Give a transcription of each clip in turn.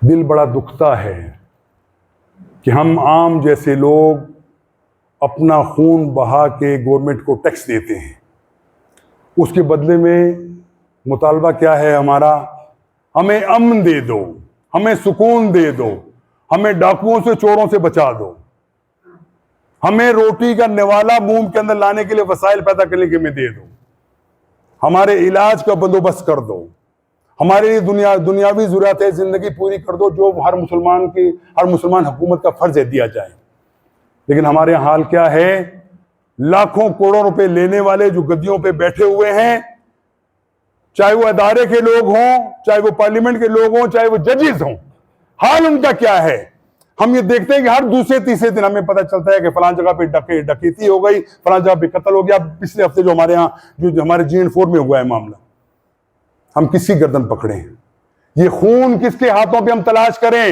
دل بڑا دکھتا ہے کہ ہم عام جیسے لوگ اپنا خون بہا کے گورنمنٹ کو ٹیکس دیتے ہیں، اس کے بدلے میں مطالبہ کیا ہے ہمارا؟ ہمیں امن دے دو، ہمیں سکون دے دو، ہمیں ڈاکوؤں سے چوروں سے بچا دو، ہمیں روٹی کا نوالا منہ کے اندر لانے کے لیے وسائل پیدا کرنے کے میں دے دو، ہمارے علاج کا بندوبست کر دو، ہمارے دنیاوی ضروریات زندگی پوری کر دو، جو ہر مسلمان حکومت کا فرض ہے دیا جائے۔ لیکن ہمارے یہاں حال کیا ہے؟ لاکھوں کروڑوں روپے لینے والے جو گدیوں پہ بیٹھے ہوئے ہیں، چاہے وہ ادارے کے لوگ ہوں، چاہے وہ پارلیمنٹ کے لوگ ہوں، چاہے وہ ججز ہوں، حال ان کا کیا ہے؟ ہم یہ دیکھتے ہیں کہ ہر دوسرے تیسرے دن ہمیں پتہ چلتا ہے کہ فلاں جگہ پہ ڈکیتی ہو گئی، فلاں جگہ پہ قتل ہو گیا۔ پچھلے ہفتے جو ہمارے یہاں جو ہمارے GN4 میں ہوا ہے معاملہ، ہم کس کی گردن پکڑیں؟ یہ خون کس کے ہاتھوں پہ ہم تلاش کریں؟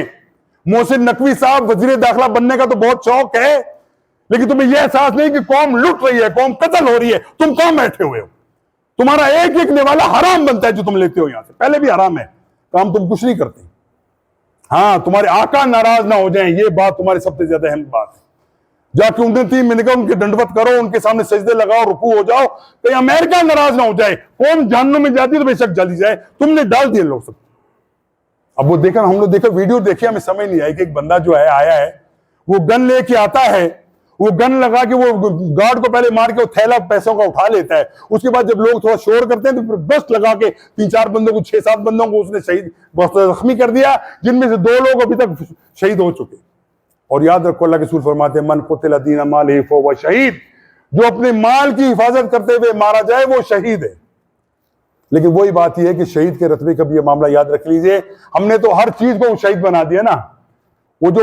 محسن نقوی صاحب وزیر داخلہ بننے کا تو بہت شوق ہے، لیکن تمہیں یہ احساس نہیں کہ قوم لٹ رہی ہے، قوم قتل ہو رہی ہے، تم کہاں بیٹھے ہوئے ہو؟ تمہارا ایک ایک نوالا حرام بنتا ہے جو تم لیتے ہو یہاں سے، پہلے بھی حرام ہے، کام تم کچھ نہیں کرتے۔ ہاں، تمہارے آقا ناراض نہ ہو جائیں، یہ بات تمہاری سب سے زیادہ اہم بات ہے۔ جا کے انہیں 3 منٹ ان کے ڈنڈوت کرو، ان کے سامنے سجدے لگاؤ، رکوع ہو جاؤ، کہیں امریکہ ناراض نہ ہو جائے۔ قوم جہنم میں جاتی ہے تو بے شک جلی جائے، تم نے ڈال دیے لوگ سب۔ اب وہ دیکھا، ہم لوگ دیکھا ویڈیو دیکھے، ہمیں سمجھ نہیں آئی کہ ایک بندہ جو ہے آیا ہے، وہ گن لے کے آتا ہے، وہ گن لگا کے وہ گارڈ کو پہلے مار کے وہ تھیلا پیسوں کا اٹھا لیتا ہے۔ اس کے بعد جب لوگ تھوڑا شور کرتے ہیں تو پھر بس لگا کے 3-4 بندوں کو 6-7 بندوں کو اس نے شہید زخمی کر دیا، جن میں سے 2 لوگ ابھی تک شہید ہو چکے۔ اور یاد رکھو، اللہ کے رسول فرماتے ہیں من قتل دین مالہ فہو شہید، جو اپنے مال کی حفاظت کرتے ہوئے مارا جائے وہ شہید ہے۔ لیکن وہی بات یہ ہے کہ شہید کے رتبے کا بھی یہ معاملہ یاد رکھ لیجئے، ہم نے تو ہر چیز کو شہید بنا دیا نا۔ وہ جو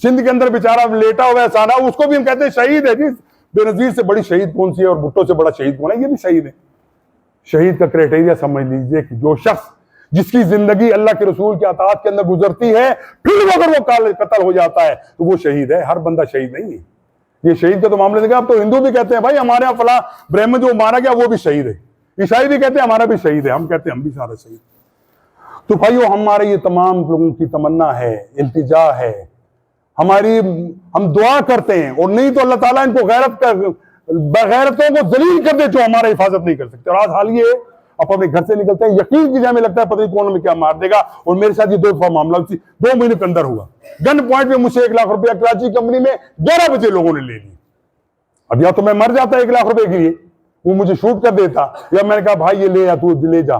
سندھ کے اندر بیچارہ لیٹا ہوا ہے سانا، اس کو بھی ہم کہتے ہیں شہید ہے جی۔ بے نظیر سے بڑی شہید کون سی ہے اور بھٹو سے بڑا شہید کون ہے؟ یہ بھی شہید ہے۔ شہید کا کرائٹیریا سمجھ لیجئے کہ جو شخص جس کی زندگی اللہ کے رسول کی اطاعت کے اندر گزرتی ہے، پھر اگر وہ قتل ہو جاتا ہے تو وہ شہید ہے، ہر بندہ شہید نہیں ہے۔ یہ شہید کا تو معاملہ دیکھا، اب تو ہندو بھی کہتے ہیں بھائی ہمارے یہاں فلاں برہمن جو مارا گیا وہ بھی شہید ہے، عیسائی بھی کہتے ہیں ہمارا بھی شہید ہے، ہم کہتے ہیں ہم بھی سارے شہید۔ تو بھائیو، ہمارے یہ تمام لوگوں کی تمنا ہے، التجا ہے، ہم دعا کرتے ہیں، اور نہیں تو اللہ تعالیٰ ان کو بغیرتوں کو ذلیل کر دے جو ہمارا حفاظت نہیں کر سکتے۔ اور آج حال یہ ہے، آپ اپنے گھر سے نکلتے ہیں، یقین کی جائے میں لگتا ہے پتہ نہیں کون ہمیں کیا مار دے گا۔ اور میرے ساتھ یہ 2 دفعہ معاملہ 2 مہینے کے اندر ہوا۔ گن پوائنٹ میں مجھ سے 1 لاکھ روپیہ کراچی کمپنی میں 11 بجے لوگوں نے لے لی۔ اب یا تو میں مر جاتا 1 لاکھ روپے کے لیے، وہ مجھے شوٹ کر دیتا، یا میں نے کہا بھائی یہ لے یا تو لے جا،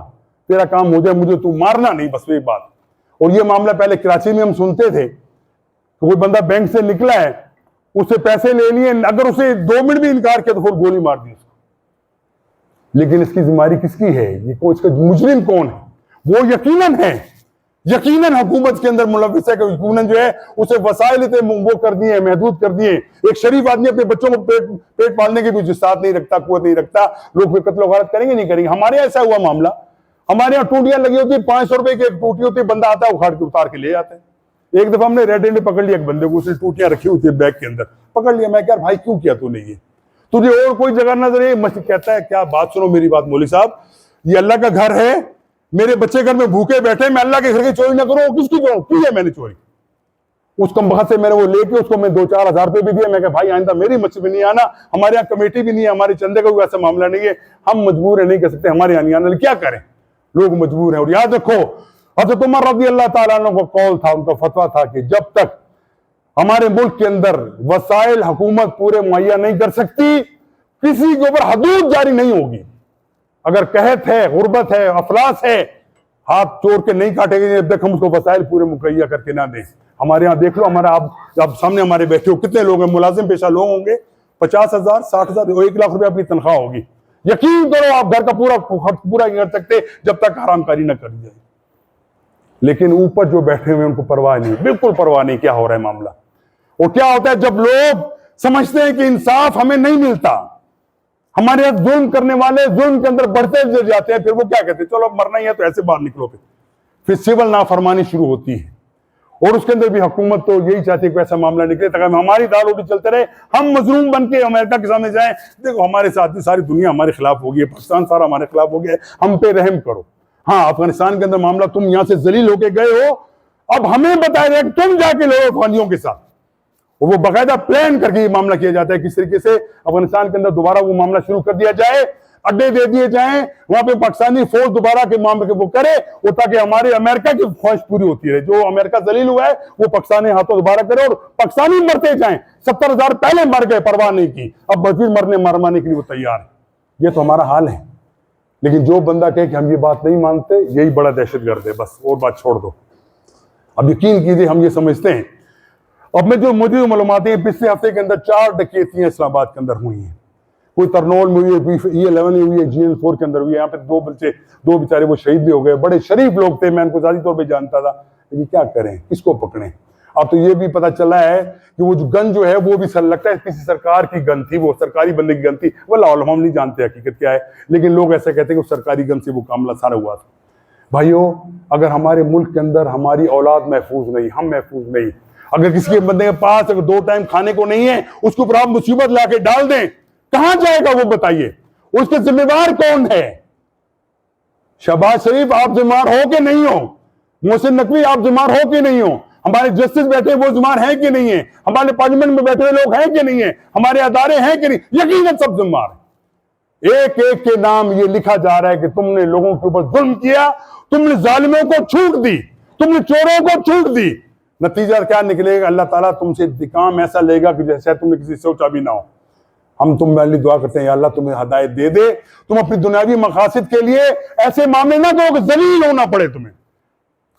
تیرا کام ہو جائے، مجھے تو مارنا نہیں، بس یہ بات۔ اور یہ معاملہ پہلے کراچی میں ہم سنتے تھے، کوئی بندہ بینک سے نکلا ہے، اس سے پیسے لے لیے، اگر اسے 2 منٹ بھی انکار کیا تو پھر گولی مار دی اس کو۔ لیکن اس کی ذمہ داری کس کی ہے؟ اس کا مجرم کون ہے؟ وہ یقیناً ہے، یقیناً حکومت کے اندر ملوث ہے، کہ یقیناً جو ہے اسے وسائل وہ کر دیے، محدود کر دیے۔ ایک شریف آدمی اپنے بچوں کو پیٹ پالنے کی کوئی جسات نہیں رکھتا، قوت نہیں رکھتا، لوگ پھر قتل و غارت کریں گے نہیں کریں گے؟ ہمارے یہاں ایسا ہوا معاملہ، ہمارے یہاں ٹوٹیاں لگی ہوتی ہیں، 500 روپے کی ایک ٹوٹی ہوتی ہے، بندہ آتا ہے اکھاڑ کے اتار کے لے جاتا ہے۔ ایک دفعہ ہم نے ریڈ ہینڈ پکڑ لیا ایک بندے کو، اس نے ٹوٹیاں رکھی ہوئی تھی بیگ کے اندر، پکڑ لیا۔ میں کہا بھائی کیوں کیا تو نے یہ؟ تجھے اور کوئی جگہ نظر ہے؟ کہتا ہے کیا بات سنو میری بات مولوی صاحب، یہ اللہ کا گھر ہے، میرے بچے گھر میں بھوکے بیٹھے، میں اللہ کے گھر کی چوری نہ کروں، کس کی کروں؟ کی ہے میں نے چوری؟ اس کم بخت سے میں نے وہ لے کے اس کو میں 2-4 ہزار روپے بھی دیا۔ میں کہا بھائی آئندہ میری مسجد میں نہیں آنا، ہمارے یہاں کمیٹی بھی نہیں ہے، ہمارے چندے کا کوئی ایسا معاملہ نہیں ہے، ہم مجبور ہیں، نہیں کر سکتے، ہمارے یہاں نہیں آنا، کیا کریں، لوگ مجبور ہیں۔ اور یاد رکھو، حضرت عمر رضی اللہ تعالیٰ عنہ کا قول تھا، ان کا فتویٰ تھا کہ جب تک ہمارے ملک کے اندر وسائل حکومت پورے مہیا نہیں کر سکتی، کسی کے اوپر حدود جاری نہیں ہوگی۔ اگر قحط ہے، غربت ہے، افلاس ہے، ہاتھ چور کے نہیں کاٹے گے جب تک ہم اس کو وسائل پورے مہیا کر کے نہ دیں۔ ہمارے یہاں دیکھ لو، ہمارا آپ سامنے ہمارے بیٹھے ہو، کتنے لوگ ہیں، ملازم پیشہ لوگ ہوں گے، 50,000 60,000 1 لاکھ روپے آپ کی تنخواہ ہوگی، یقین کرو آپ گھر کا پورا نہیں کر سکتے جب تک حرام کاری نہ کری جائے۔ لیکن اوپر جو بیٹھے ہوئے ان کو پرواہ نہیں، بالکل پرواہ نہیں کیا ہو رہا ہے معاملہ۔ اور کیا ہوتا ہے جب لوگ سمجھتے ہیں کہ انصاف ہمیں نہیں ملتا، ہمارے یہاں ظلم کرنے والے ظلم کے اندر بڑھتے جاتے ہیں، پھر وہ کیا کہتے ہیں چلو اب مرنا ہی ہے تو ایسے باہر نکلو، پھر سول نافرمانی شروع ہوتی ہے۔ اور اس کے اندر بھی حکومت تو یہی چاہتی ہے کہ ایسا معاملہ نکلے تاکہ ہماری دال روٹی چلتے رہے، ہم مظلوم بن کے امریکہ کے سامنے جائیں، دیکھو ہمارے ساتھ ساری دنیا ہمارے خلاف ہو گئی ہے، پاکستان سارا ہمارے خلاف ہو گیا ہے، ہم پہ رحم کرو۔ ہاں، افغانستان کے اندر معاملہ، تم یہاں سے ذلیل ہو کے گئے ہو، اب ہمیں بتایا جائے کہ تم جا کے لڑو افغانیوں کے ساتھ، اور وہ باقاعدہ پلان کر کے یہ معاملہ کیا جاتا ہے کس طریقے سے افغانستان کے اندر دوبارہ وہ معاملہ شروع کر دیا جائے، اڈے دے دیے جائیں، وہاں پہ پاکستانی فوج دوبارہ کے معاملے وہ کرے، وہ تاکہ ہمارے امریکہ کی خواہش پوری ہوتی رہے، جو امریکہ ذلیل ہوا ہے وہ پاکستانی ہاتھوں دوبارہ کرے، اور پاکستانی مرتے جائیں، 70,000 پہلے مر گئے، پرواہ نہیں کی، اب مزید مرنے کے لیے وہ تیار ہے۔ یہ تو ہمارا حال ہے، لیکن جو بندہ کہے کہ ہم یہ بات نہیں مانتے، یہی بڑا دہشت گرد ہے، بس اور بات چھوڑ دو۔ اب یقین کیجئے ہم یہ سمجھتے ہیں، اب میں جو مجھے معلومات ہیں پچھلے ہفتے کے اندر 4 ڈکیتیاں اسلام آباد کے اندر ہوئی ہیں، کوئی ترنول میں ہوئی ہے، E11 میں ہوئی ہے، GN4 کے اندر ہوئی ہے، یہاں پہ 2 بچے 2 بیچارے وہ شہید بھی ہو گئے، بڑے شریف لوگ تھے، میں ان کو ذاتی طور پہ جانتا تھا، لیکن کیا کریں، کس کو پکڑیں؟ اب تو یہ بھی پتہ چلا ہے کہ وہ جو گن جو ہے وہ بھی لگتا ہے کسی سرکار کی گن تھی، وہ سرکاری بندے کی گن تھی، واللہ علم ہم نہیں جانتے حقیقت کیا ہے، لیکن لوگ ایسے کہتے ہیں کہ سرکاری گن سے وہ معاملہ سارا ہوا تھا۔ بھائیو، اگر ہمارے ملک کے اندر ہماری اولاد محفوظ نہیں، ہم محفوظ نہیں، اگر کسی کے بندے کے پاس اگر 2 ٹائم کھانے کو نہیں ہے، اس کے اوپر آپ مصیبت لا کے ڈال دیں، کہاں جائے گا وہ بتائیے؟ اس کے ذمہ دار کون ہے؟ شہباز شریف آپ ذمہ دار ہو کہ نہیں ہو؟ محسن نقوی آپ ذمہ دار ہو کہ نہیں ہو؟ ہمارے جسٹس بیٹھے وہ ذمہ دار ہیں کہ نہیں ہیں؟ ہمارے پارلیمنٹ میں بیٹھے لوگ ہیں کہ نہیں ہیں؟ ہمارے ادارے ہیں کہ نہیں؟ یقیناً سب ذمہ دار ہیں۔ ایک ایک کے نام یہ لکھا جا رہا ہے کہ تم نے لوگوں کے اوپر ظلم کیا، تم نے ظالموں کو چھوٹ دی، تم نے چوروں کو چھوٹ دی، نتیجہ کیا نکلے گا؟ اللہ تعالیٰ تم سے انتقام ایسا لے گا کہ جیسے تم نے کسی سے سوچا بھی نہ ہو۔ ہم تم میں دعا کرتے ہیں یا اللہ تمہیں ہدایت دے دے، تم اپنی دنیاوی مقاصد کے لیے ایسے معاملے نہ دو کہ ذلیل ہونا پڑے تمہیں۔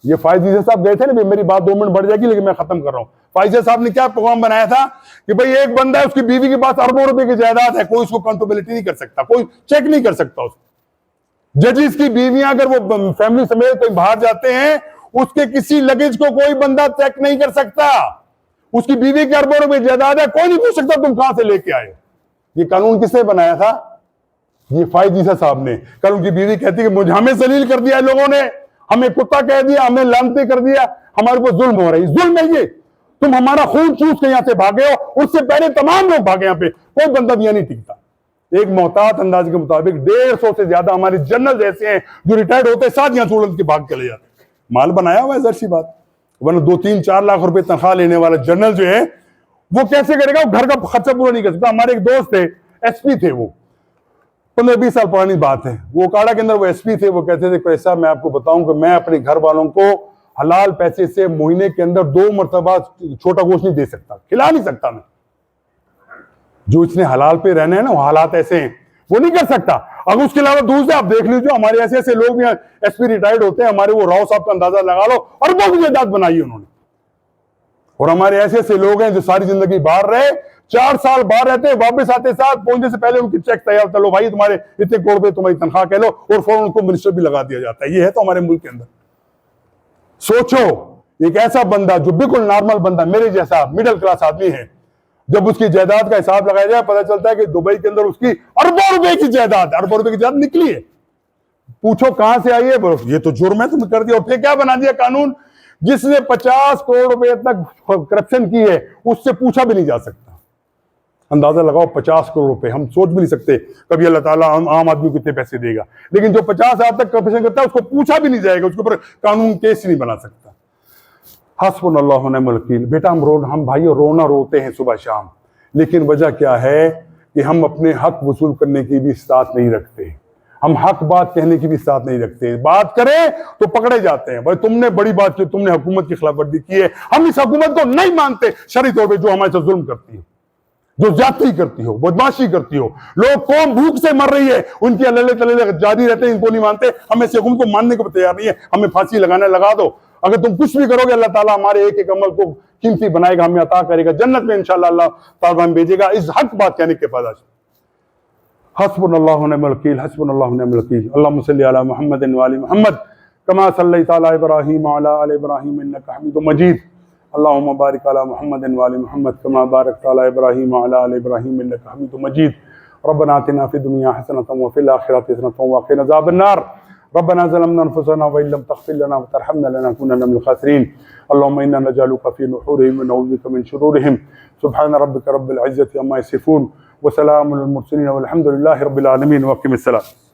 یہ فائز عیسیٰ صاحب گئے تھے نا، میری بات 2 منٹ بڑھ جائے گی لیکن میں ختم کر رہا ہوں۔ فائز عیسیٰ صاحب نے کیا پیغام بنایا تھا کہ بھئی ایک بندہ ہے، اس کی بیوی کے پاس اربوں روپے کی جائیداد ہے، کوئی اس کو کنٹروبلٹی نہیں کر سکتا، کوئی چیک نہیں کر سکتا اس کو۔ ججز کی بیویاں اگر وہ فیملی سمیت کہیں باہر جاتے ہیں، اس کے کسی لگیج کو کوئی بندہ چیک نہیں کر سکتا، اس کی بیوی کے اربوں روپے جائیداد ہے، کوئی نہیں پوچھ سکتا تم کہاں سے لے کے آئے۔ یہ قانون کس نے بنایا تھا؟ یہ فائز عیسیٰ صاحب نے۔ کل ان کی بیوی کہتی کہ مجھے ہمیں ذلیل کر دیا لوگوں نے، ہمیں کتا کہہ دیا، ہمیں لعنتی کر دیا، ہمارے کو ظلم ہو رہا ہے۔ ظلم ہے یہ، تم ہمارا خون چوس کے یہاں سے بھاگے ہو، اس سے پہلے تمام لوگ بھاگے یہاں پہ، کوئی بندہ بھی یہاں نہیں ٹکتا۔ ایک محتاط انداز کے مطابق 150 سے زیادہ ہمارے جنرل ایسے ہیں جو ریٹائرڈ ہوتے ساتھ یہاں چھوڑ کے بھاگ چلے جاتے، مال بنایا ہوا ہے، ظاہر سی بات، ورنہ 2-3-4 لاکھ روپے تنخواہ لینے والا جنرل جو ہے وہ کیسے کرے گا؟ وہ گھر کا خرچہ پورا نہیں کر سکتا۔ ہمارے ایک دوست تھے، ایس پی تھے، وہ 15-20 سال پرانی بات ہے، وہ کاڑا کے اندر وہ ایس پی تھے، وہ کہتے تھے کہ صاحب میں آپ کو بتاؤں کہ میں اپنے گھر والوں کو حلال پیسے سے مہینے کے اندر 2 مرتبہ چھوٹا گوشت نہیں دے سکتا، کھلا نہیں سکتا میں۔ جو اس نے حلال پہ رہنا ہے نا، وہ حالات ایسے ہیں، وہ نہیں کر سکتا۔ اگر اس کے علاوہ دوسرے آپ دیکھ لیجیے، ہمارے ایسے ایسے لوگ بھی ایس پی ریٹائرڈ ہوتے ہیں، ہمارے وہ راؤ صاحب کا اندازہ لگا لو، اور بہت جائیداد بنائی انہوں نے۔ اور ہمارے ایسے ایسے لوگ ہیں جو ساری زندگی باہر رہے، 4 سال باہر رہتے ہیں، واپس آتے ساتھ پہنچنے سے پہلے ان کی چیک تیار ہوتا ہے، لو بھائی تمہارے اتنے کروڑ روپے تمہاری تنخواہ کہہ لو، اور فوراً ان کو منسٹر بھی لگا دیا جاتا ہے۔ یہ ہے تو ہمارے ملک کے اندر۔ سوچو، ایک ایسا بندہ جو بالکل نارمل بندہ میرے جیسا مڈل کلاس آدمی ہے، جب اس کی جائیداد کا حساب لگایا جائے پتہ چلتا ہے کہ دبئی کے اندر اس کی اربوں روپے کی جائیداد، اربوں روپے کی جائیداد نکلی ہے۔ پوچھو کہاں سے آئی ہے؟ یہ تو جرم ہے، تم نے کر دیا۔ اور پھر کیا بنا دیا قانون؟ جس نے 50 کروڑ روپے تک کرپشن کی ہے اس سے پوچھا بھی نہیں جا سکتا۔ اندازہ لگاؤ، 50 کروڑ روپے، ہم سوچ بھی نہیں سکتے کبھی اللہ تعالیٰ عام آدمی کو کتنے پیسے دے گا، لیکن جو 50,000 تک کرپشن کرتا ہے اس کو پوچھا بھی نہیں جائے گا، اس کے اوپر قانون کیس نہیں بنا سکتا۔ حسبنا اللہ و نعم الوکیل۔ بیٹا ہم بھائیو رونا روتے ہیں صبح شام، لیکن وجہ کیا ہے کہ ہم اپنے حق وصول کرنے کی بھی استطاعت نہیں رکھتے، ہم حق بات کہنے کی بھی استطاعت نہیں رکھتے، بات کریں تو پکڑے جاتے ہیں۔ بھائی تم نے بڑی بات کی، تم نے حکومت کی خلاف ورزی کی ہے، ہم اس حکومت کو نہیں مانتے شرعی طور پہ، جو ہمارے سے ظلم کرتی ہے، جو زیادتی کرتی ہو، بدماشی کرتی ہو، لوگ قوم بھوک سے مر رہی ہے، ان کی اللہ تعالیٰ جاری رہتے ہیں، ان کو نہیں مانتے، ہم ایسے حکومت کو ماننے کو تیار نہیں ہے، ہمیں پھانسی لگانا لگا دو، اگر تم کچھ بھی کرو گے اللہ تعالیٰ ہمارے ایک ایک عمل کو قیمتی بنائے گا، ہمیں عطا کرے گا، جنت میں انشاءاللہ اللہ تعالیٰ ہمیں بھیجے گا اس حق بات کہنے کے بعد۔ حسبنا اللہ و نعم الوکیل، حسبنا اللہ و نعم الوکیل۔ اللہم صلی علی محمد وعلی محمد کما صلیت علی ابراہیم وعلی آل ابراہیم انک حمید مجید۔ اللہم بارک علی محمد وعلی محمد کما بارکت علی ابراہیم وعلی آل ابراہیم انک حمید مجید۔ ربنا آتنا فی الدنیا حسنۃ وفی الآخرۃ حسنۃ وقنا عذاب النار۔ ربنا ظلمنا انفسنا وان لم تغفر لنا وترحمنا لنكونن من الخاسرین۔ اللهم انا نجعلك في نحورهم ونعوذ بك من شرورهم۔ سبحان ربك رب العزة عما يصفون وسلام على المرسلين والحمد لله رب العالمين۔ واقم الصلاة۔